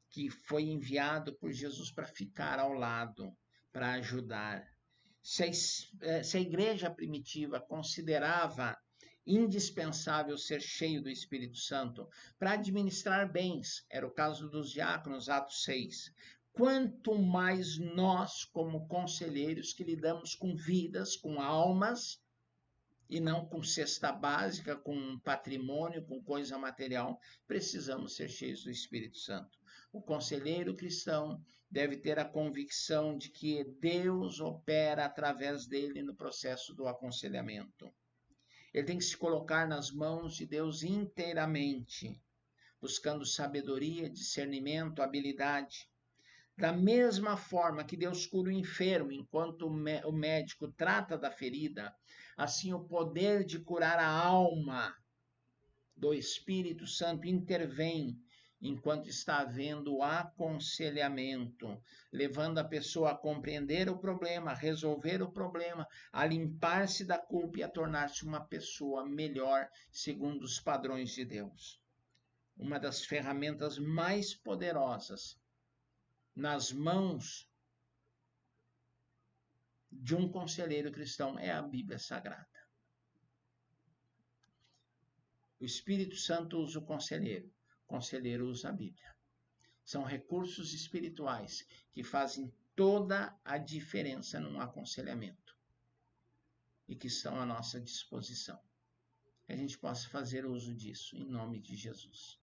que foi enviado por Jesus para ficar ao lado, para ajudar. Se a igreja primitiva considerava indispensável ser cheio do Espírito Santo para administrar bens, era o caso dos diáconos, Atos 6. Quanto mais nós, como conselheiros que lidamos com vidas, com almas, e não com cesta básica, com patrimônio, com coisa material, precisamos ser cheios do Espírito Santo. O conselheiro cristão deve ter a convicção de que Deus opera através dele no processo do aconselhamento. Ele tem que se colocar nas mãos de Deus inteiramente, buscando sabedoria, discernimento, habilidade. Da mesma forma que Deus cura o enfermo enquanto o médico trata da ferida, assim o poder de curar a alma do Espírito Santo intervém enquanto está havendo o aconselhamento, levando a pessoa a compreender o problema, a resolver o problema, a limpar-se da culpa e a tornar-se uma pessoa melhor segundo os padrões de Deus. Uma das ferramentas mais poderosas nas mãos de um conselheiro cristão é a Bíblia Sagrada. O Espírito Santo usa o conselheiro usa a Bíblia. São recursos espirituais que fazem toda a diferença num aconselhamento e que estão à nossa disposição. Que a gente possa fazer uso disso, em nome de Jesus.